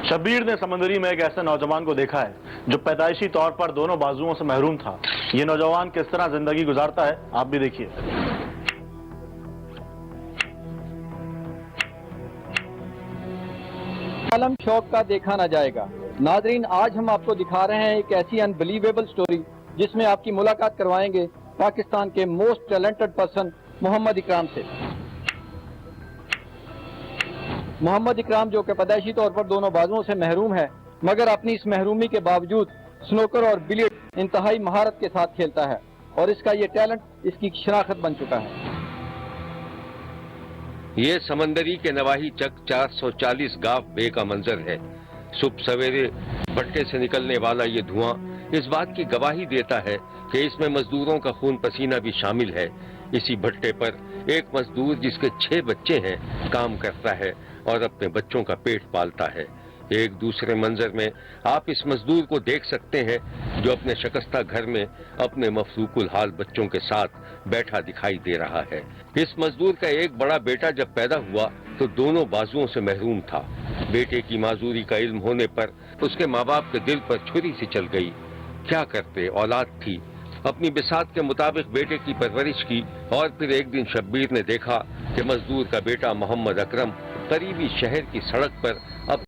शब्बीर ने समंदरी में एक ऐसे नौजवान को देखा है जो पैदाइशी तौर पर दोनों बाजुओं से महरूम था। ये नौजवान किस तरह जिंदगी गुजारता है आप भी देखिए। आलम शौक का देखा ना जाएगा। नाजरीन, आज हम आपको दिखा रहे हैं एक ऐसी अनबिलीवेबल स्टोरी जिसमें आपकी मुलाकात करवाएंगे पाकिस्तान के मोस्ट टैलेंटेड पर्सन मोहम्मद इकराम से। मोहम्मद इकराम जो कि पैदाइशी तौर पर दोनों बाजुओं से महरूम है, मगर अपनी इस महरूमी के बावजूद स्नूकर और बिलियर्ड इंतहाई महारत के साथ खेलता है और इसका ये टैलेंट इसकी शनाख्त बन चुका है। ये समंदरी के नवाही चक 440 गांव बे का मंजर है। सुबह सवेरे भट्टे से निकलने वाला ये धुआं इस बात की गवाही देता है कि इसमें मजदूरों का खून पसीना भी शामिल है। इसी भट्टे पर एक मजदूर जिसके 6 बच्चे हैं काम करता है और अपने बच्चों का पेट पालता है। एक दूसरे मंजर में आप इस मजदूर को देख सकते हैं जो अपने शकस्ता घर में अपने मफलूकुल हाल बच्चों के साथ बैठा दिखाई दे रहा है। इस मजदूर का एक बड़ा बेटा जब पैदा हुआ तो दोनों बाजुओं से महरूम था। बेटे की माजूरी का इल्म होने पर उसके माँ बाप के दिल पर छुरी सी चल गई। क्या करते, औलाद थी। अपनी बिसात के मुताबिक बेटे की परवरिश की और फिर एक दिन शब्बीर ने देखा कि मजदूर का बेटा मोहम्मद अकरम करीबी शहर की सड़क पर अब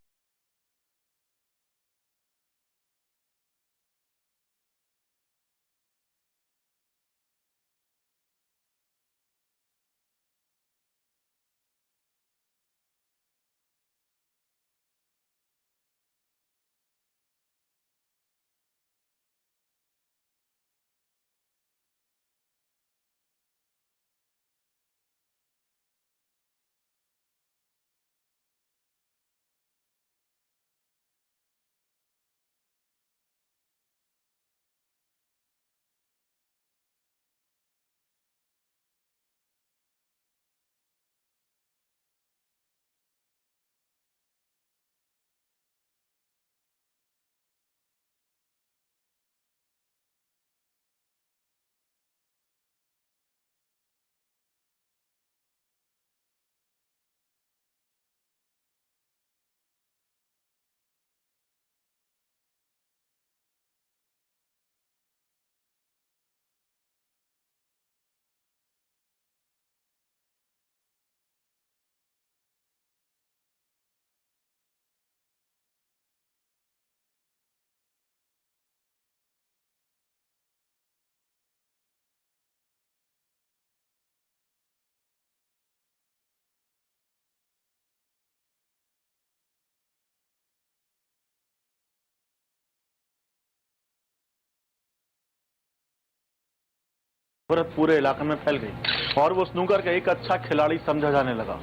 पूरे इलाके में फैल गई और वो स्नूकर का एक अच्छा खिलाड़ी समझा जाने लगा।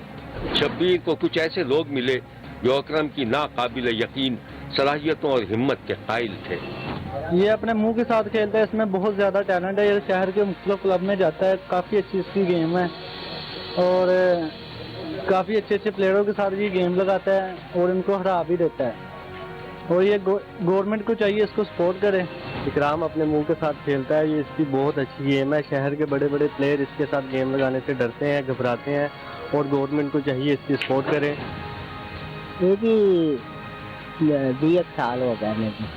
शब्बीर को कुछ ऐसे लोग मिले जो अकरम की नाकाबिल यकीन सलाहियतों और हिम्मत के कायल थे। ये अपने मुंह के साथ खेलता है, इसमें बहुत ज़्यादा टैलेंट है। ये शहर के मुख्तलिफ क्लब में जाता है, काफ़ी अच्छी इसकी गेम है और काफ़ी अच्छे अच्छे प्लेयरों के साथ ये गेम लगाता है और इनको हरा भी देता है। और ये गवर्नमेंट को चाहिए इसको सपोर्ट करे। इकराम अपने मुंह के साथ खेलता है, ये इसकी बहुत अच्छी गेम है। शहर के बड़े बड़े प्लेयर इसके साथ गेम लगाने से डरते हैं, घबराते हैं और गवर्नमेंट को चाहिए इसकी सपोर्ट करे। ये भी 20 साल हो गए मेरे।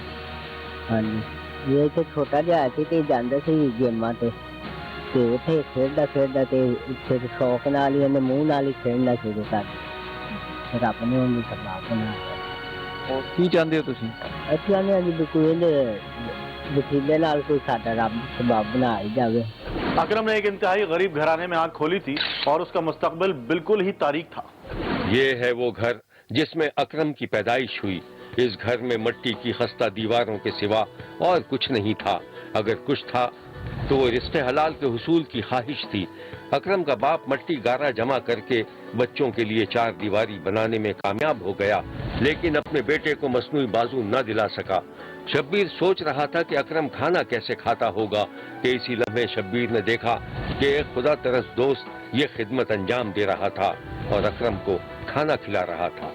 हाँ जी, ये तो छोटा जिहा सी ते जांदा सी गेमां ते उत्थे खेडदा खेडदा ते इत्थे शौक नाल ही इहने मूंह नाल ही खेडना शुरू कर दित्ता। रब ने उन्हें सबला बना। की चाहते हो तुसीं? ਅਸੀਂ ਆਨੇ ਆ ਜੀ ਕੋਈ ਵਸੀਲੇ ਨਾਲ ਕੋਈ ਸਾਡਾ ਰੱਬ ਸਬਬ ਬਣਾ ਹੀ ਜਾਵੇ। अकरम ने एक इंतहाई गरीब घराने में आंख खोली थी और उसका मुस्तकबिल बिल्कुल ही तारीक था। ये है वो घर जिसमें अकरम की पैदाइश हुई। इस घर में मिट्टी की खस्ता दीवारों के सिवा और कुछ नहीं था। अगर कुछ था तो वो रिश्ते हलाल के हुसूल की ख्वाहिश थी। अकरम का बाप मट्टी गारा जमा करके बच्चों के लिए 4 दीवारी बनाने में कामयाब हो गया, लेकिन अपने बेटे को मसनूई बाजू न दिला सका। शब्बीर सोच रहा था कि अकरम खाना कैसे खाता होगा कि इसी लम्हे शब्बीर ने देखा कि एक खुदा तरस दोस्त ये खिदमत अंजाम दे रहा था और अकरम को खाना खिला रहा था।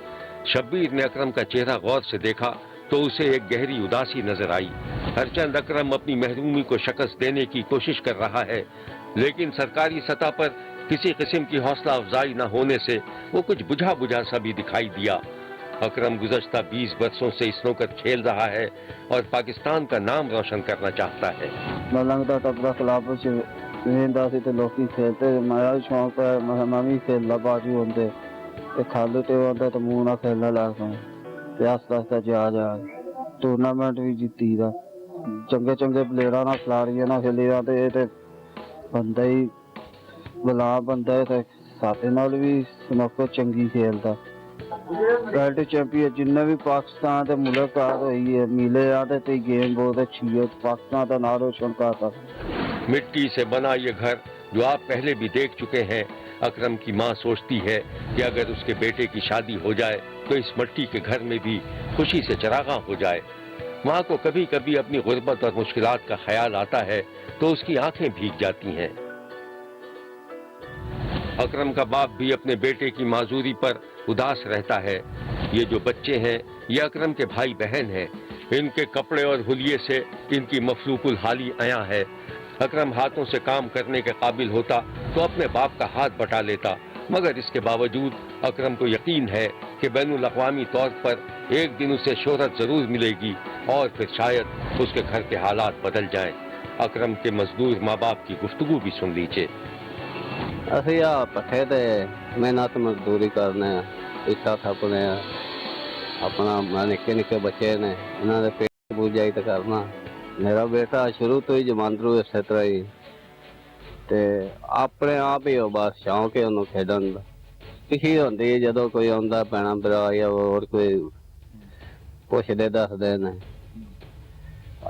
शब्बीर ने अकरम का चेहरा गौर से देखा तो उसे एक गहरी उदासी नजर आई। हरचंद अकरम अपनी महरूमी को शिकस्त देने की कोशिश कर रहा है, लेकिन सरकारी सतह पर किसी किस्म की हौसला अफजाई न होने से वो कुछ बुझा बुझा सा भी दिखाई दिया। اکرم گزشتہ 20 برسوں سے اسنوکر کھیل رہا ہے اور پاکستان کا نام روشن کرنا چاہتا ہے۔ ملنگ دا ٹپرا کلب ویندا سی تے لوکی کھیلتے میرا بھی شوق ہے میں بھی کھیلدا بازو ہوندے تے کھالو تے ہوندا تے منہ نہ کھیلنا لگدا تے آستا آستا جا ٹورنامنٹ بھی جیتی دا چنگے چنگے پلیئراں نال کھلاڑیاں نال کھیلی دا تے اے تے بندہ ہی بلا بندہ ہے تے ساتھ نال بھی سنوکر چنگی کھیلدا ورلڈ چیمپئن جنہیں بھی پاکستان تے ملاقات ہوئی ہے ملے آ تے گیم بہت اچھی ہے پاکستان کا نام روشن کرتا۔ مٹی سے بنا یہ گھر جو آپ پہلے بھی دیکھ چکے ہیں، اکرم کی ماں سوچتی ہے کہ اگر اس کے بیٹے کی شادی ہو جائے تو اس مٹی کے گھر میں بھی خوشی سے چراغاں ہو جائے۔ ماں کو کبھی کبھی اپنی غربت اور مشکلات کا خیال آتا ہے تو اس کی آنکھیں بھیگ جاتی ہیں۔ اکرم کا باپ بھی اپنے بیٹے کی معذوری پر اداس رہتا ہے۔ یہ جو بچے ہیں یہ اکرم کے بھائی بہن ہیں، ان کے کپڑے اور حلیے سے ان کی مفلوق الحالی عیاں ہے۔ اکرم ہاتھوں سے کام کرنے کے قابل ہوتا تو اپنے باپ کا ہاتھ بٹا لیتا، مگر اس کے باوجود اکرم کو یقین ہے کہ بین الاقوامی طور پر ایک دن اسے شہرت ضرور ملے گی اور پھر شاید اس کے گھر کے حالات بدل جائیں۔ اکرم کے مزدور ماں باپ کی گفتگو بھی سن لیجیے۔ اسی آ پٹھے تے محنت مزدوری کرنے اٹھا تھپنے اپنا نکے نکے بچے نے انہوں نے پیٹ پوجائی تو کرنا۔ میرا بیٹا شروع تو ہی جماندرو اسی طرح ہی تے اپنے آپ ہی بس شوق ہے انہوں کھیڈن دا۔ خوشی ہوندی جدو کوئی آندا بھੈਣਾ برا یا اور کوئی پوچھدے دسدے نے۔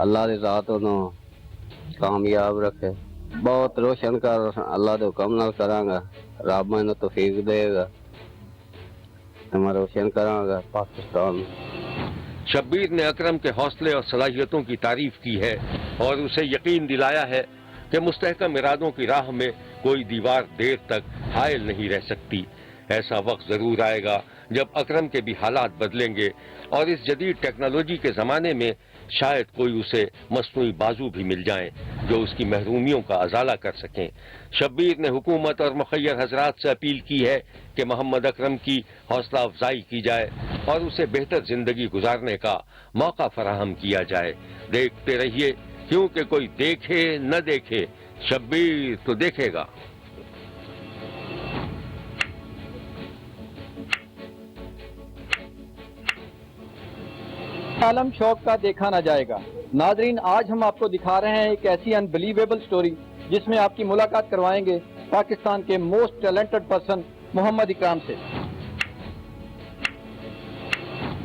اللہ دی ذات انہوں کامیاب رکھے، بہت روشن کر اللہ دے حکم نال کراں گا، رب مینوں توفیق دے گا تے میں روشن کراں گا پاکستان۔ شبیر نے اکرم کے حوصلے اور صلاحیتوں کی تعریف کی ہے اور اسے یقین دلایا ہے کہ مستحکم ارادوں کی راہ میں کوئی دیوار دیر تک حائل نہیں رہ سکتی۔ ایسا وقت ضرور آئے گا جب اکرم کے بھی حالات بدلیں گے اور اس جدید ٹیکنالوجی کے زمانے میں شاید کوئی اسے مصنوعی بازو بھی مل جائیں جو اس کی محرومیوں کا ازالہ کر سکیں۔ شبیر نے حکومت اور مخیر حضرات سے اپیل کی ہے کہ محمد اکرم کی حوصلہ افزائی کی جائے اور اسے بہتر زندگی گزارنے کا موقع فراہم کیا جائے۔ دیکھتے رہیے، کیونکہ کوئی دیکھے نہ دیکھے شبیر تو دیکھے گا۔ عالم شوق کا دیکھا نہ جائے گا۔ ناظرین، آج ہم آپ کو دکھا رہے ہیں ایک ایسی انبلیویبل سٹوری جس میں آپ کی ملاقات کروائیں گے پاکستان کے موسٹ ٹیلنٹڈ پرسن محمد اکرام سے۔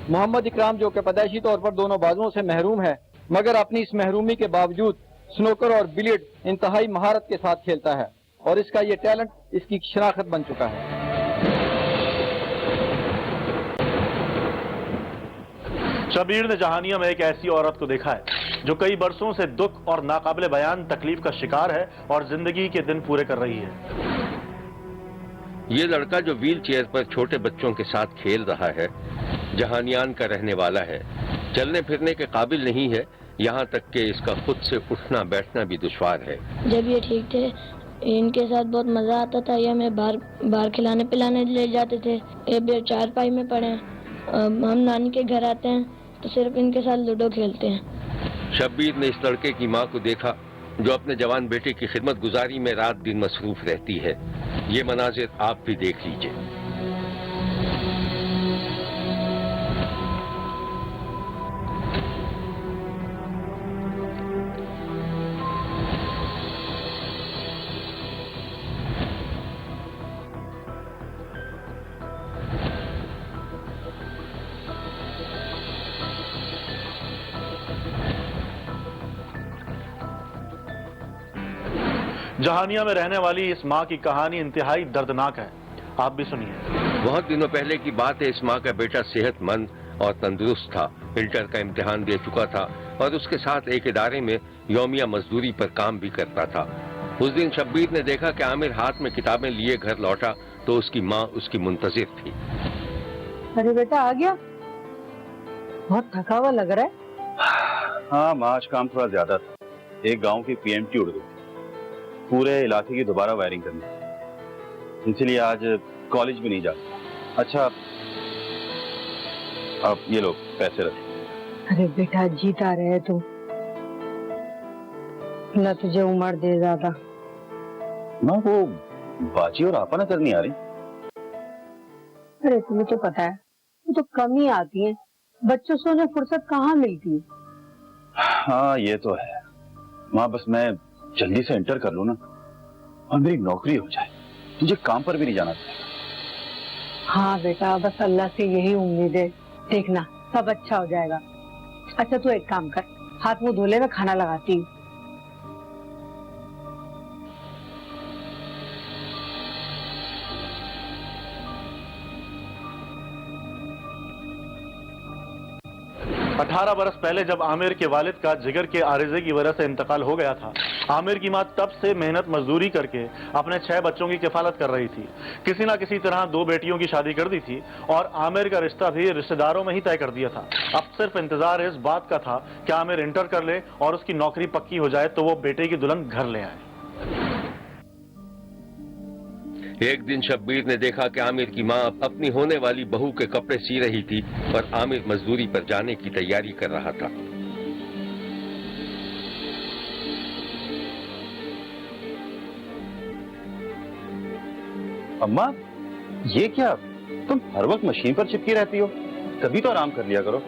محمد اکرام جو کہ پیدائشی طور پر دونوں بازوؤں سے محروم ہے، مگر اپنی اس محرومی کے باوجود سنوکر اور بلیٹ انتہائی مہارت کے ساتھ کھیلتا ہے اور اس کا یہ ٹیلنٹ اس کی شناخت بن چکا ہے۔ شبیر نے جہانیہ میں ایک ایسی عورت کو دیکھا ہے جو کئی برسوں سے دکھ اور ناقابل بیان تکلیف کا شکار ہے اور زندگی کے دن پورے کر رہی ہے۔ یہ لڑکا جو ویل چیئر پر چھوٹے بچوں کے ساتھ کھیل رہا ہے جہانیان کا رہنے والا ہے۔ چلنے پھرنے کے قابل نہیں ہے، یہاں تک کہ اس کا خود سے اٹھنا بیٹھنا بھی دشوار ہے۔ جب یہ ٹھیک تھے ان کے ساتھ بہت مزہ آتا تھا، یہ ہمیں باہر کھلانے پلانے لے جاتے تھے۔ یہ بھی چارپائی میں پڑے ہیں، ہم نانی کے گھر آتے ہیں تو صرف ان کے ساتھ لوڈو کھیلتے ہیں۔ شبیر نے اس لڑکے کی ماں کو دیکھا جو اپنے جوان بیٹے کی خدمت گزاری میں رات دن مصروف رہتی ہے۔ یہ مناظر آپ بھی دیکھ لیجئے۔ جہانیہ میں رہنے والی اس ماں کی کہانی انتہائی دردناک ہے، آپ بھی سنیے۔ بہت دنوں پہلے کی بات ہے، اس ماں کا بیٹا صحت مند اور تندرست تھا، انٹر کا امتحان دے چکا تھا اور اس کے ساتھ ایک ادارے میں یومیہ مزدوری پر کام بھی کرتا تھا۔ اس دن شبیر نے دیکھا کہ عامر ہاتھ میں کتابیں لیے گھر لوٹا تو اس کی ماں اس کی منتظر تھی۔ ارے بیٹا آ گیا، بہت تھکا ہوا لگ رہا ہے۔ ہاں ماں، آج کام تھوڑا زیادہ تھا، ایک گاؤں کی پی ایم ٹی اڑ گئی، پورے علاقے کی دوبارہ وائرنگ کرنی، اسی لیے آج کالج بھی نہیں جا۔ اچھا अब ये लो पैसे रख। अरे बेटा जीता रहे तू, न तुझे उम्र दे ज्यादा। माँ वो बाजी और आपा नजर नहीं आ रही। अरे तुम्हें तो पता है वो तो कम ही आती है, बच्चों से उन्हें फुर्सत कहाँ मिलती है। हाँ ये तो है माँ, बस मैं जल्दी से इंटर कर लूँ ना और मेरी नौकरी हो जाए, मुझे काम पर भी नहीं जाना पड़ेगा। हाँ बेटा बस अल्लाह से यही उम्मीद है, देखना सब अच्छा हो जाएगा। अच्छा तू एक काम कर, हाथ मुंह धो ले, मैं खाना लगाती हूँ। अठारह बरस पहले जब आमिर के वालिद का जिगर के आरिजे की वजह से इंतकाल हो गया था, आमिर की मां तब से मेहनत मजदूरी करके अपने 6 बच्चों की किफालत कर रही थी। किसी ना किसी तरह 2 बेटियों की शादी कर दी थी और आमिर का रिश्ता भी रिश्तेदारों में ही तय कर दिया था। अब सिर्फ इंतजार इस बात का था कि आमिर इंटर कर ले और उसकी नौकरी पक्की हो जाए तो वो बेटे की दुल्हन घर ले आए। एक दिन शब्बीर ने देखा कि आमिर की मां अपनी होने वाली बहू के कपड़े सी रही थी और आमिर मजदूरी पर जाने की तैयारी कर रहा था। अम्मा ये क्या, तुम हर वक्त मशीन पर चिपकी रहती हो, कभी तो आराम कर लिया करो।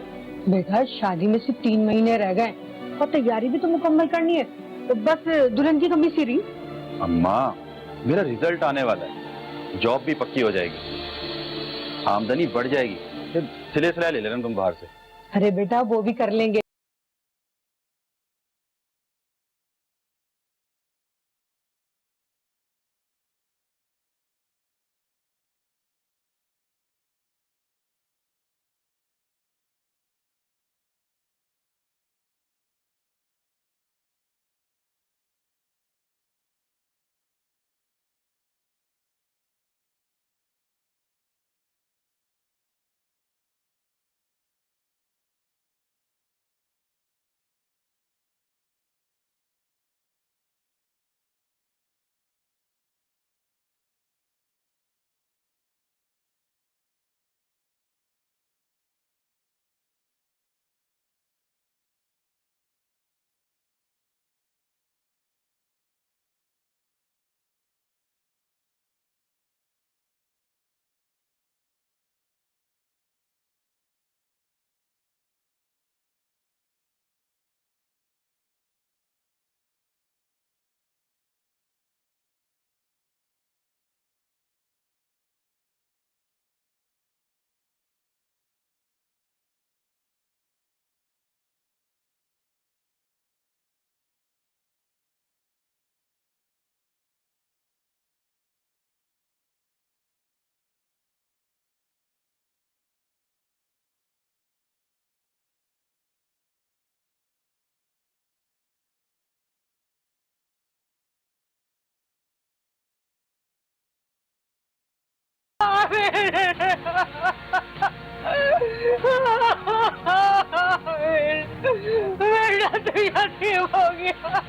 बेटा शादी में सिर्फ 3 महीने रह गए और तैयारी भी तो मुकम्मल करनी है, तो बस दुल्हन की कमी सी रही। अम्मा मेरा रिजल्ट आने वाला है, जॉब भी पक्की हो जाएगी, आमदनी बढ़ जाएगी, फिर सिले सिला ले लेना तुम बाहर से। अरे बेटा वो भी कर लेंगे। बेटा तो यतीम हो गया।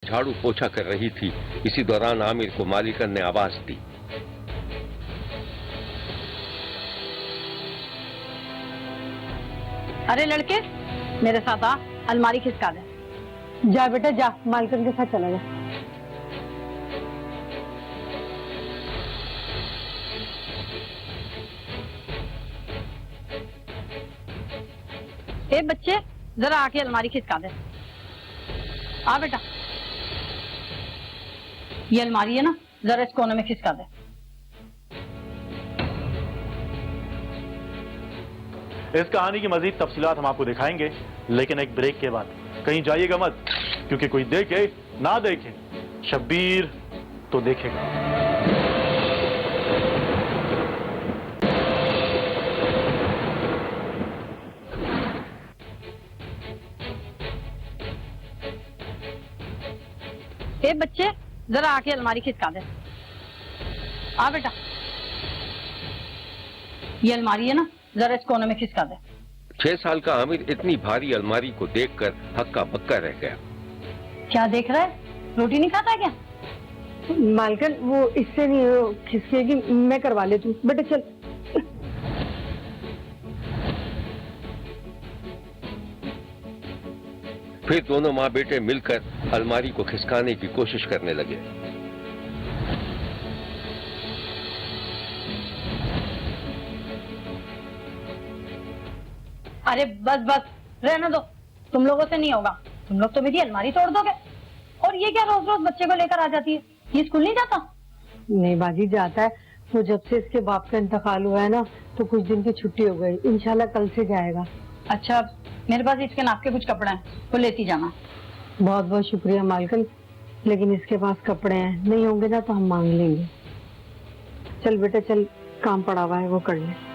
झाड़ू पोछा कर रही थी, इसी दौरान आमिर को मालिकन ने आवाज दी। अरे लड़के मेरे साथ आ, अलमारी खिसका दे। जा बेटा जा, मालकन के साथ चला जा। ए बच्चे जरा आके अलमारी खिसका दे। आ बेटा ये अलमारी है ना, जरा इस कोने में खिसका दे। इस कहानी की मजीद तफसीलात हम आपको दिखाएंगे, लेकिन एक ब्रेक के बाद। कहीं जाइएगा मत, क्योंकि कोई देखे ना देखे, शब्बीर तो देखेगा। ए बच्चे, जरा आके अलमारी खिसका दे। आ बेटा, ये अलमारी है ना, जरा इस कोने में खिसका दे। 6 साल का आमिर इतनी भारी अलमारी को देखकर हक्का बक्का रह गया। क्या देख रहा है? रोटी नहीं खाता है क्या? मालकन, वो इससे नहीं, वो खिसकेगी, मैं करवा लेती हूँ। बेटा चल। फिर दोनों माँ बेटे मिलकर अलमारी को खिसकाने की कोशिश करने लगे। अरे बस बस, रहने दो, तुम लोगों से नहीं होगा। तुम लोग तो मेरी अलमारी तोड़ दोगे। और ये क्या रोज रोज बच्चे को लेकर आ जाती है? ये स्कूल नहीं जाता? नहीं बाजी, जाता है। तो जब से इसके बाप का इंतकाल हुआ है ना, तो कुछ दिन की छुट्टी हो गई। इंशाल्लाह कल से जाएगा। अच्छा, मेरे पास इसके नाप के कुछ कपड़े हैं, वो लेती जाना। बहुत बहुत शुक्रिया मालकन, लेकिन इसके पास कपड़े हैं, नहीं होंगे ना तो हम मांग लेंगे। चल बेटा चल, काम पड़ा हुआ है वो कर ले।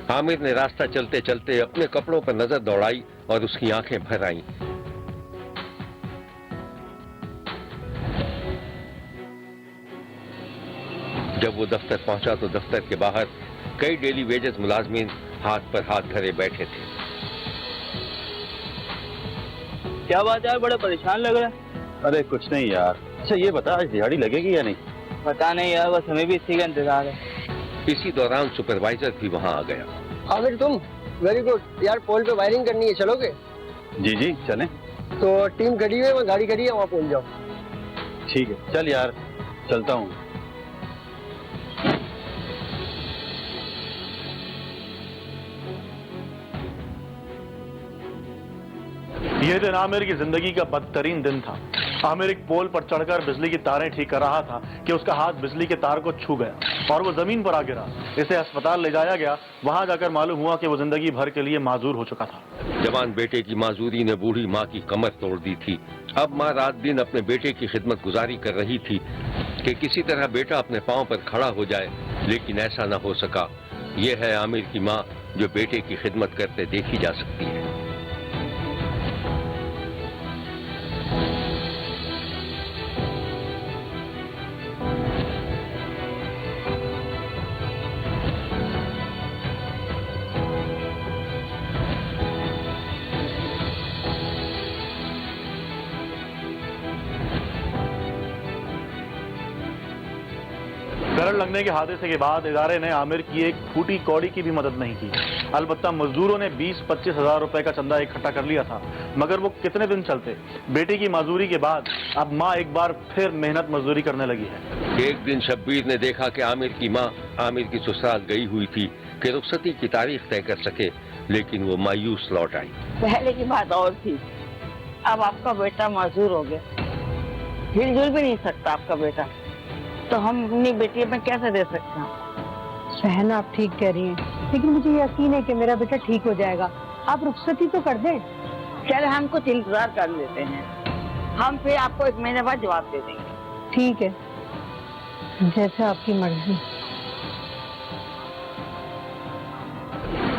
आमिर ने रास्ता चलते चलते अपने कपड़ों पर नजर दौड़ाई और उसकी आंखें भर आईं। जब वो दफ्तर पहुंचा तो दफ्तर के बाहर कई डेली वेजेस मुलाजमीन हाथ पर हाथ धरे बैठे थे। क्या बात है, बड़ा परेशान लग रहा है। अरे कुछ नहीं यार। अच्छा ये बता, आज दिहाड़ी लगेगी या नहीं? पता नहीं यार, बस हमें भी इसी का इंतजार है। इसी दौरान सुपरवाइजर भी वहां आ गया। आमिर तुम, वेरी गुड यार, पोल पे वायरिंग करनी है, चलोगे? जी जी चलें। तो टीम खड़ी है, वहाँ गाड़ी खड़ी है, वहाँ पहुँच जाओ। ठीक है, चल यार, चलता हूँ। यह दिन आमिर की जिंदगी का बदतरीन दिन था। आमिर एक पोल पर चढ़कर बिजली की तारें ठीक कर रहा था कि उसका हाथ बिजली के तार को छू गया और वो जमीन पर आ गिरा। इसे अस्पताल ले जाया गया। वहां जाकर मालूम हुआ कि वो जिंदगी भर के लिए माजूर हो चुका था। जवान बेटे की माजूरी ने बूढ़ी माँ की कमर तोड़ दी थी। अब माँ रात दिन अपने बेटे की खिदमत गुजारी कर रही थी कि किसी तरह बेटा अपने पांव पर खड़ा हो जाए, लेकिन ऐसा न हो सका। यह है आमिर की माँ, जो बेटे की खिदमत करते देखी जा सकती है। करंट लगने के हादसे के बाद इदारे ने आमिर की एक फूटी कौड़ी की भी मदद नहीं की। अलबत्ता मजदूरों ने 20-25 हजार रुपए का चंदा इकट्ठा कर लिया था, मगर वो कितने दिन चलते। बेटे की माजूरी के बाद अब माँ एक बार फिर मेहनत मजदूरी करने लगी है। एक दिन शब्बीर ने देखा कि आमिर की माँ आमिर की ससुराल गई हुई थी कि रुखसती की तारीख तय कर सके, लेकिन वो मायूस लौट आई। पहले की बात और थी, अब आपका बेटा माजूर हो गया, हिलजुल भी नहीं सकता आपका बेटा, तो हम अपनी बेटी में कैसे दे सकते हैं? बहन आप ठीक कह रही हैं, लेकिन मुझे यकीन है कि मेरा बेटा ठीक हो जाएगा। आप रुखसती तो कर दें। चल हम कुछ इंतजार कर लेते हैं, हम फिर आपको 1 महीने बाद जवाब दे देंगे। ठीक है, जैसे आपकी मर्जी।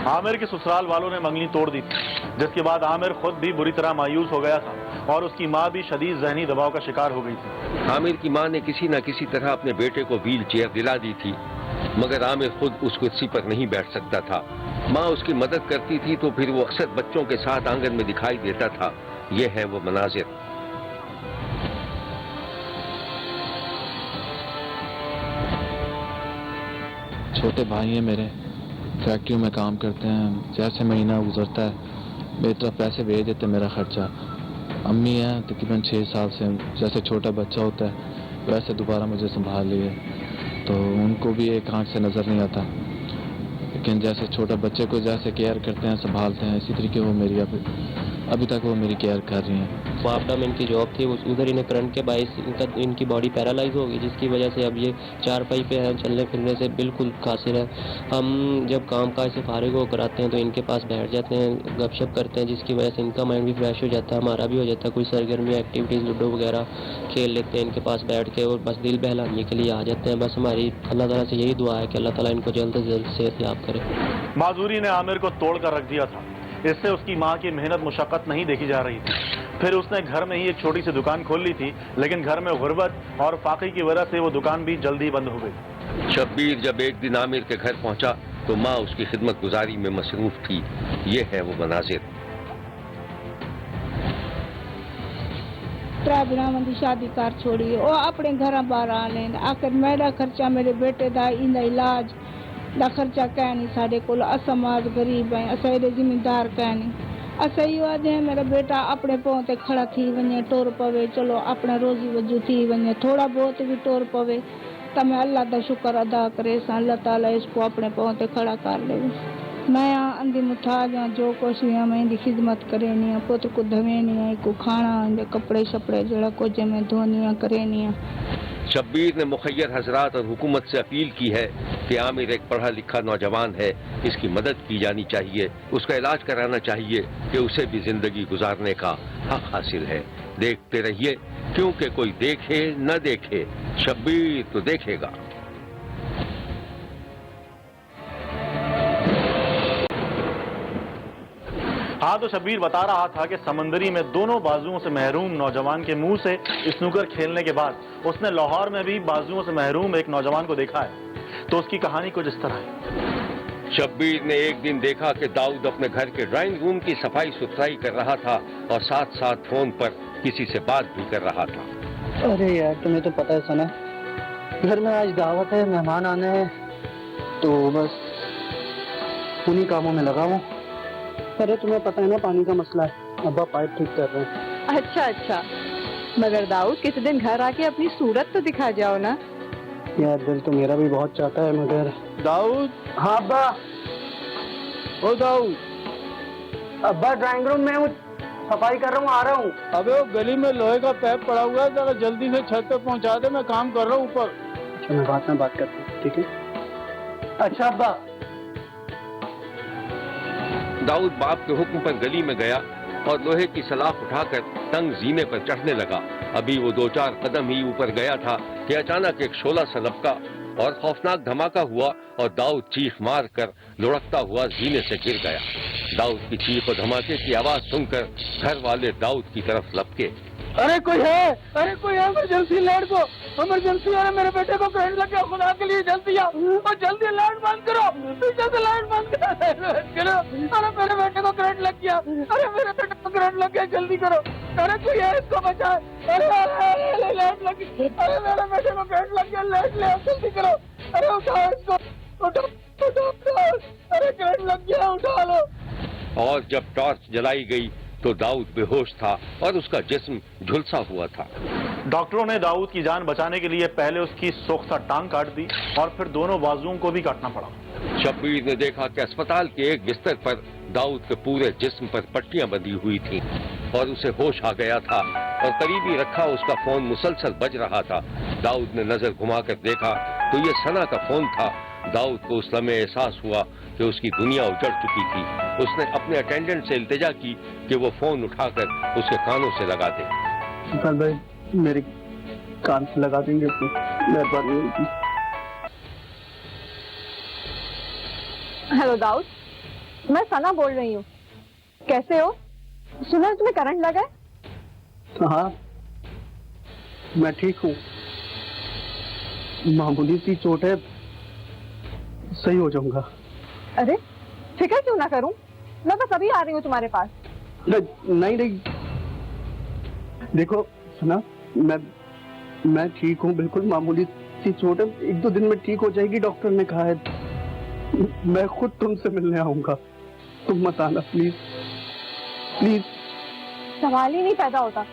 आमिर के ससुराल वालों ने मंगनी तोड़ दी थी, जिसके बाद आमिर खुद भी बुरी तरह मायूस हो गया था और उसकी माँ भी शदीद जहनी दबाव का शिकार हो गई थी। आमिर की माँ ने किसी न किसी तरह अपने बेटे को व्हील चेयर दिला दी थी, मगर आमिर खुद उस कुर्सी पर नहीं बैठ सकता था। माँ उसकी मदद करती थी तो फिर वो अक्सर बच्चों के साथ आंगन में दिखाई देता था। ये है वो मनाजिर। छोटे भाई हैं मेरे, फैक्ट्रियों में काम करते हैं। जैसे महीना गुजरता है मेरी तरफ पैसे भेज देते मेरा खर्चा। अम्मी हैं तकरीबन 6 साल से, जैसे छोटा बच्चा होता है वैसे दोबारा मुझे संभाल लिए, तो उनको भी एक आंख से नज़र नहीं आता, लेकिन जैसे छोटा बच्चे को जैसे केयर करते हैं संभालते हैं, इसी तरीके वो मेरी अब अभी तक वो मेरी केयर कर रही हैं। वापडा में इनकी जॉब थी, उधर इन्हें करंट के बायस इनकी बॉडी पैरालाइज हो गई, जिसकी वजह से अब ये चारपाई पे है, चलने फिरने से बिल्कुल कासिर है। हम जब काम काज से फारिग होकर आते हैं तो इनके पास बैठ जाते हैं, गपशप करते हैं, जिसकी वजह से इनका माइंड भी फ्रेश हो जाता है, हमारा भी हो जाता है। कोई सरगर्मी एक्टिविटीज़ लूडो वगैरह खेल लेते हैं इनके पास बैठ के, और बस दिल बहलाने के लिए आ जाते हैं। बस हमारी अल्लाह ताला से यही दुआ है कि अल्लाह ताला इनको जल्द से जल्द सेहत याब करे। माजूरी ने आमिर को तोड़ कर रख दिया था। इससे उसकी मां की मेहनत मुशक्कत नहीं देखी जा रही थी। फिर उसने घर में ही एक छोटी सी दुकान खोल ली थी, लेकिन घर में गुर्बत और फाके की वजह से वो दुकान भी जल्दी बंद हो गई। शब्बीर जब एक दिन आमिर के घर पहुंचा तो माँ उसकी खिदमत गुजारी में मसरूफ थी। ये है वो मनाजिर। भरावां दी शादी कर छोड़ी, वो अपने घर बाहर आ लें, आखिर मेरा खर्चा, मेरे बेटे दा इंदा इलाज दा खर्चा कह नहीं साढ़े कोल। असां माज गरीब हैं, असां एडे जिम्मेदार कह नहीं। असां इहो आखदे हैं मेरा बेटा अपने पांव ते खड़ा थी वञे, टुर पवे, चलो अपना रोजी वजू थी वञे, थोड़ा बहुत भी टुर पवे तो मैं अल्लाह दा शुक्र अदा करे, अल्लाह ताला इसको अपने पांव ते खड़ा कर ले। मैं अंधी मुथाज हाँ, जो कुछ भी मैं इनकी खिदमत करेनी है, पुत्र को धवेनी है, को खाना इनके कपड़े शपड़े जड़ा कुछ मैं धोनी है करेनी है। शब्बीर ने मुखय्यर हजरात और हुकूमत से अपील की है कि आमिर एक पढ़ा लिखा नौजवान है, इसकी मदद की जानी चाहिए, उसका इलाज कराना चाहिए कि उसे भी जिंदगी गुजारने का हक हासिल है। देखते रहिए, क्योंकि कोई देखे न देखे, शब्बीर तो देखेगा। हाँ, तो शब्बीर बता रहा था कि समंदरी में दोनों बाजुओं से महरूम नौजवान के मुंह से स्नूकर खेलने के बाद उसने लाहौर में भी बाजुओं से महरूम एक नौजवान को देखा है। तो उसकी कहानी कुछ इस तरह है। शब्बीर ने एक दिन देखा कि दाऊद अपने घर के ड्राइंग रूम की सफाई सुथराई कर रहा था और साथ साथ फोन पर किसी से बात भी कर रहा था। अरे यार, तुम्हें तो पता है सना, घर में आज दावत है, मेहमान आने हैं, तो बस उन्हीं कामों में लगा हूँ। अरे तुम्हें पता है ना, पानी का मसला है, अब्बा पाइप ठीक कर रहे हैं। अच्छा अच्छा, मगर दाऊद किसी दिन घर आके अपनी सूरत तो दिखा जाओ ना। यार दिल तो मेरा भी बहुत चाहता है, मगर दाऊद। हाँ अब्बा। ओ दाऊद। अब्बा ड्राइंग रूम में हूँ, सफाई कर रहा हूँ, आ रहा हूँ। अबे वो गली में लोहे का पाइप पड़ा हुआ है, जरा जल्दी से छत पे पहुँचा दे, मैं काम कर रहा हूँ ऊपर। अच्छा, मैं बात में बात करता हूँ, ठीक है। अच्छा अब्बा। दाऊद बाप के हुक्म पर गली में गया और लोहे की सलाख उठाकर तंग जीने पर चढ़ने लगा। अभी वो 2-4 कदम ही ऊपर गया था कि अचानक एक शोला सा लपका और खौफनाक धमाका हुआ और दाऊद चीख मार कर लुढ़कता हुआ जीने से गिर गया। दाऊद की चीख और धमाके की आवाज सुनकर घर वाले दाऊद की तरफ लपके। अरे कोई है, अरे कोई है, इमरजेंसी लाइट को, इमरजेंसी। अरे मेरे बेटे को करंट लग गया, खुदा के लिए जल्दी आओ और जल्दी लाइट बंद करो, जल्दी लाइट बंद करो। अरे मेरे बेटे को करंट लग गया, अरे मेरे बेटे को करंट लग गया, जल्दी करो। अरे कोई है, इसको बचाए। अरे लाइट लग गई, अरे मेरे बेटे को करंट लग गया, लाइट ले आओ, जल्दी करो। अरे उठाओ इसको, उठाओ, अरे करंट लग गया, उठा लो। और जब टॉर्च जलाई गई तो दाऊद बेहोश था और उसका जिस्म झुलसा हुआ था। डॉक्टरों ने दाऊद की जान बचाने के लिए पहले उसकी सोखता टांग काट दी और फिर दोनों बाजुओं को भी काटना पड़ा। शब्बीर ने देखा कि अस्पताल के एक बिस्तर पर दाऊद के पूरे जिस्म पर पट्टियां बंधी हुई थीं और उसे होश आ गया था और करीबी रखा उसका फोन मुसलसल बज रहा था। दाऊद ने नजर घुमाकर देखा तो ये सना का फोन था। दाऊद को उस लम्हे एहसास हुआ कि उसकी दुनिया उजड़ चुकी थी। उसने अपने अटेंडेंट से इल्तिजा की कि वो फोन उठाकर उसके कानों से लगा दे। भाई मेरे कान से लगा देंगे, मेहरबानी होगी। हेलो दाऊद, मैं सना बोल रही हूँ, कैसे हो? सुना तुम्हें करंट लगा है? हाँ मैं ठीक हूँ, मामूली सी चोट है, सही हो जाऊंगा। अरे फिक्र क्यों ना करूं, मैं बस अभी आ रही हूँ तुम्हारे पास। नहीं, देखो सुना, मैं ठीक हूँ, बिल्कुल मामूली सी चोट है, 1-2 दिन में ठीक हो जाएगी, डॉक्टर ने कहा है। मैं खुद तुमसे मिलने आऊंगा, तुम मत आना प्लीज प्लीज। सवाल ही नहीं पैदा होता,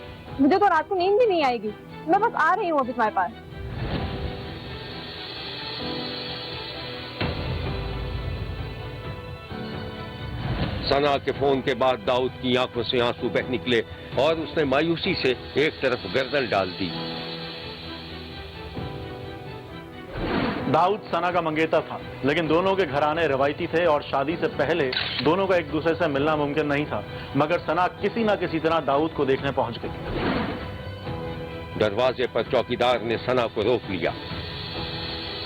मुझे तो रात को नींद भी नहीं आएगी। मैं बस आ रही हूँ अभी तुम्हारे पास। सना के फोन के बाद दाऊद की आंखों से आंसू बह निकले और उसने मायूसी से एक तरफ गर्दन डाल दी। दाऊद सना का मंगेतर था, लेकिन दोनों के घराने रवायती थे और शादी से पहले दोनों का एक दूसरे से मिलना मुमकिन नहीं था। मगर सना किसी न किसी तरह दाऊद को देखने पहुंच गई। दरवाजे पर चौकीदार ने सना को रोक लिया।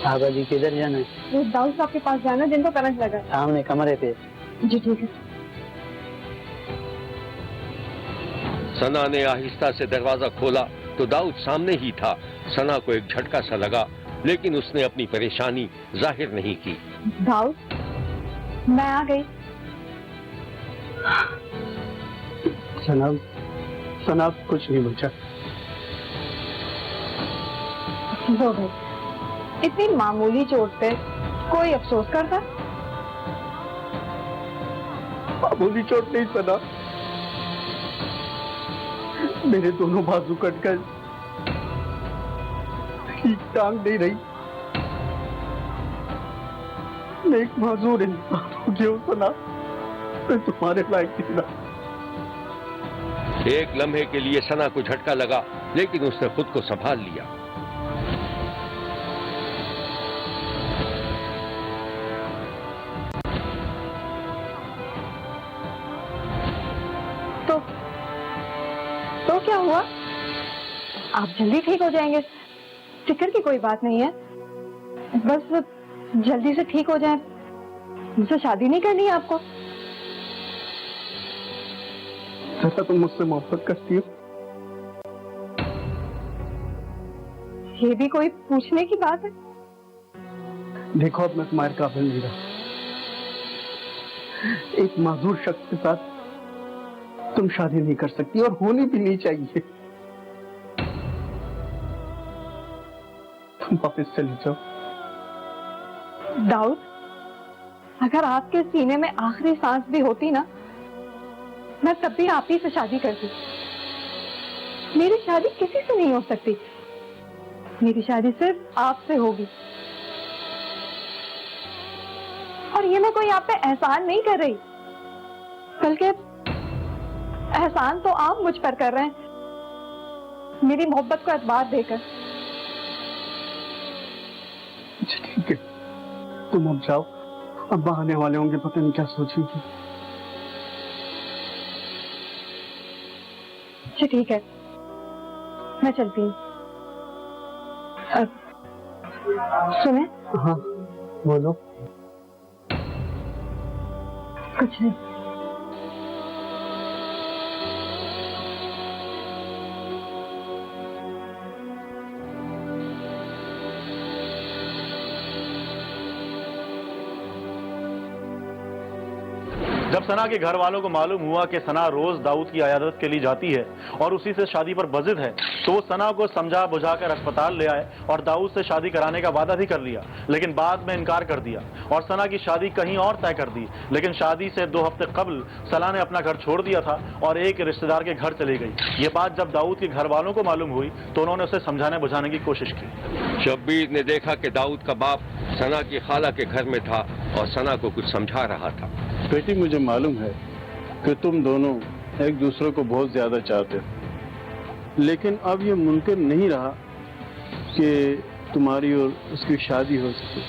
आगा जी किधर जाना है? दाऊद साहब के पास जाना, जिनको करंट लगा। सामने कमरे पे। जी ठीक है। सना ने आहिस्ता से दरवाजा खोला तो दाऊद सामने ही था। सना को एक झटका सा लगा, लेकिन उसने अपनी परेशानी जाहिर नहीं की। दाऊद, मैं आ गई। सना कुछ नहीं बचा। हो गई। इतनी मामूली चोट पे कोई अफसोस करता? मामूली चोट नहीं सना, मेरे दोनों बाजू कट गए, ठीक टांग नहीं रही, मैं एक माजूर इंसान हो गया हूं सना, मैं तुम्हारे लायक नहीं रहा। एक लम्हे के लिए सना को झटका लगा, लेकिन उसने खुद को संभाल लिया। तो क्या हुआ? आप जल्दी ठीक हो जाएंगे, फिक्र की कोई बात नहीं है। बस जल्दी से ठीक हो जाए। मुझसे शादी नहीं करनी है आपको? जैसा तुम मुझसे मोहब्बत करती हो। ये भी कोई पूछने की बात है? देखो, अब मैं तुम्हारे काबिल नहीं रहा। एक माजूर शख्स के साथ तुम शादी नहीं कर सकती और होनी भी नहीं चाहिए। तुम वापस चली जाओ। दाऊद, अगर आपके सीने में आखिरी सांस भी होती ना, मैं तब भी आप ही से शादी करती। मेरी शादी किसी से नहीं हो सकती। मेरी शादी सिर्फ आपसे होगी। और ये मैं कोई आप पे एहसान नहीं कर रही, बल्कि एहसान तो आप मुझ पर कर रहे हैं, मेरी मोहब्बत को एतबार देकर। ठीक है, तुम अब जाओ। अब्बा आने वाले होंगे, पता नहीं क्या सोचेंगे। जी ठीक है, मैं चलती हूँ। सुने? हाँ बोलो। कुछ नहीं। जब सना के घर वालों को मालूम हुआ कि सना रोज दाऊद की अयादत के लिए जाती है और उसी से शादी पर बजिद है, तो वो सना को समझा बुझाकर अस्पताल ले आए और दाऊद से शादी कराने का वादा भी कर लिया, लेकिन बाद में इनकार कर दिया और सना की शादी कहीं और तय कर दी। लेकिन शादी से 2 हफ्ते कबल सना ने अपना घर छोड़ दिया था और एक रिश्तेदार के घर चली गई। ये बात जब दाऊद के घर वालों को मालूम हुई तो उन्होंने उसे समझाने बुझाने की कोशिश की। शब्बीर ने देखा कि दाऊद का बाप सना की खाला के घर में था और सना को कुछ समझा रहा था। बेटी, मुझे मालूम है कि तुम दोनों एक दूसरे को बहुत ज्यादा चाहते हो, लेकिन अब ये मुमकिन नहीं रहा कि तुम्हारी और उसकी शादी हो सके।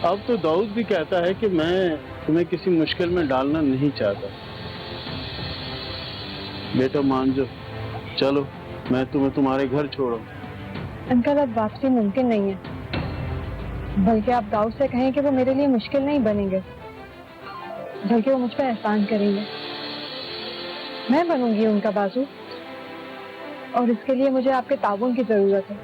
अब तो दाऊद भी कहता है कि मैं तुम्हें किसी मुश्किल में डालना नहीं चाहता। बेटा मान जाओ, चलो मैं तुम्हें तुम्हारे घर छोड़ूं। अंकल, अब वापसी मुमकिन नहीं है, बल्कि आप दाऊद से कहें कि वो मेरे लिए मुश्किल नहीं बनेंगे, बल्कि वो मुझ पर एहसान करेंगे। मैं बनूंगी उनका बाजू, और इसके लिए मुझे आपके ताउन की जरूरत है।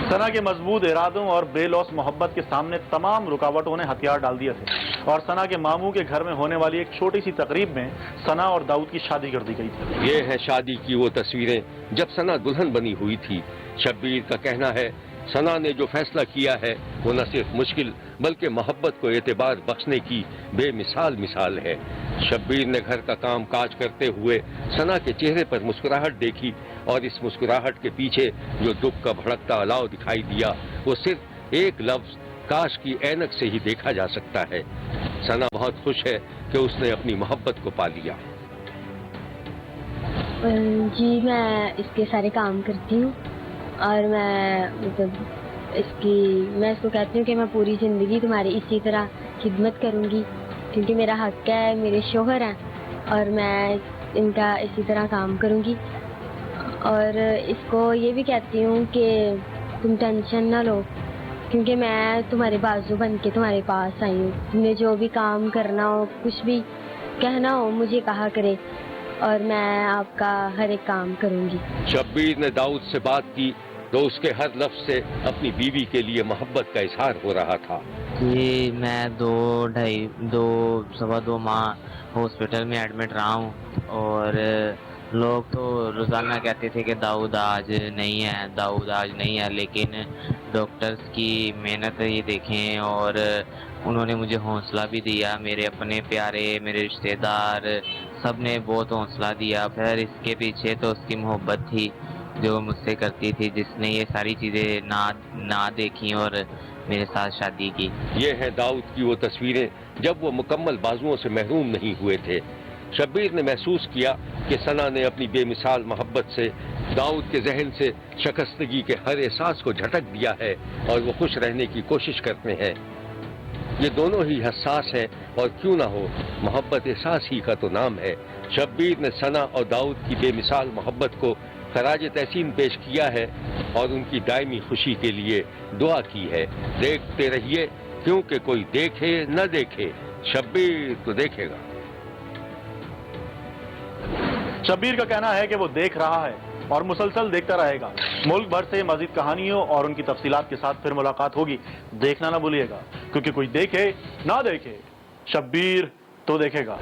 सना के मजबूत इरादों और बेलौस मोहब्बत के सामने तमाम रुकावटों ने हथियार डाल दिए थे और सना के मामू के घर में होने वाली एक छोटी सी तकरीब में सना और दाऊद की शादी कर दी गई थी। ये है शादी की वो तस्वीरें जब सना दुल्हन बनी हुई थी। शब्बीर का कहना है सना ने जो फैसला किया है वो न सिर्फ मुश्किल बल्कि मोहब्बत को एतबार बख्शने की बेमिसाल मिसाल है। शब्बीर ने घर का काम काज करते हुए सना के चेहरे पर मुस्कुराहट देखी और इस मुस्कुराहट के पीछे जो दुख का भड़कता अलाव दिखाई दिया वो सिर्फ एक लफ्ज काश की ऐनक से ही देखा जा सकता है। सना बहुत खुश है कि उसने अपनी मोहब्बत को पा लिया। जी मैं इसके सारे काम करती हूँ और मैं मैं इसको कहती हूँ कि मैं पूरी ज़िंदगी तुम्हारी इसी तरह खिदमत करूँगी क्योंकि मेरा हक है, मेरे शोहर हैं और मैं इनका इसी तरह काम करूँगी। और इसको ये भी कहती हूँ कि तुम टेंशन ना लो क्योंकि मैं तुम्हारे बाजू बन के तुम्हारे पास आई हूँ। तुमने जो भी काम करना हो, कुछ भी कहना हो मुझे कहा करे और मैं आपका हर एक काम करूँगी। शब्बीर ने दाऊद से बात की तो उसके हर लफ्ज से अपनी बीवी के लिए मोहब्बत का इजहार हो रहा था। जी मैं सवा दो माह हॉस्पिटल में एडमिट रहा हूँ और लोग तो रोज़ाना कहते थे कि दाऊद आज नहीं है, लेकिन डॉक्टर्स की मेहनत ये देखें और उन्होंने मुझे हौसला भी दिया। मेरे अपने प्यारे, मेरे रिश्तेदार सब ने बहुत हौसला दिया। फिर इसके पीछे तो उसकी मोहब्बत थी जो मुझसे करती थी, जिसने ये सारी चीज़ें ना देखी और मेरे साथ शादी की। ये है दाऊद की वो तस्वीरें जब वो मुकम्मल बाजुओं से महरूम नहीं हुए थे। शब्बीर ने महसूस किया कि सना ने अपनी बेमिसाल मोहब्बत से दाऊद के जहन से शकस्तगी के हर एहसास को झटक दिया है और वो खुश रहने की कोशिश करते हैं। ये दोनों ही हसास हैं और क्यों ना हो, मोहब्बत एहसास ही का तो नाम है। शब्बीर ने सना और दाऊद की बेमिसाल मोहब्बत को खराज तहसीन पेश किया है और उनकी दायमी खुशी के लिए दुआ की है। देखते रहिए क्योंकि कोई देखे न देखे, शब्बीर तो देखेगा। शब्बीर का कहना है कि वो देख रहा है और मुसलसल देखता रहेगा। मुल्क भर से मजीद कहानियों और उनकी तफसीलात के साथ फिर मुलाकात होगी। देखना ना भूलिएगा क्योंकि कोई देखे ना देखे, शब्बीर तो देखेगा।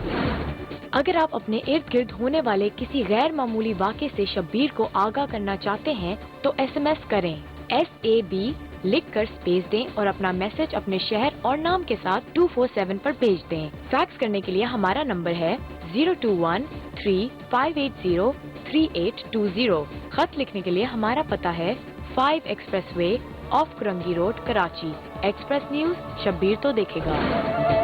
अगर आप अपने इर्द गिर्द होने वाले किसी गैर मामूली वाक़े से शब्बीर को आगाह करना चाहते हैं तो SMS करें SAB लिखकर स्पेस दें और अपना मैसेज अपने शहर और नाम के साथ 247 पर भेज दें। फैक्स करने के लिए हमारा नंबर है 021-3580-3820। खत लिखने के लिए हमारा पता है 5 express way of Korangi road, Karachi. Express news, Shabbir तो देखेगा।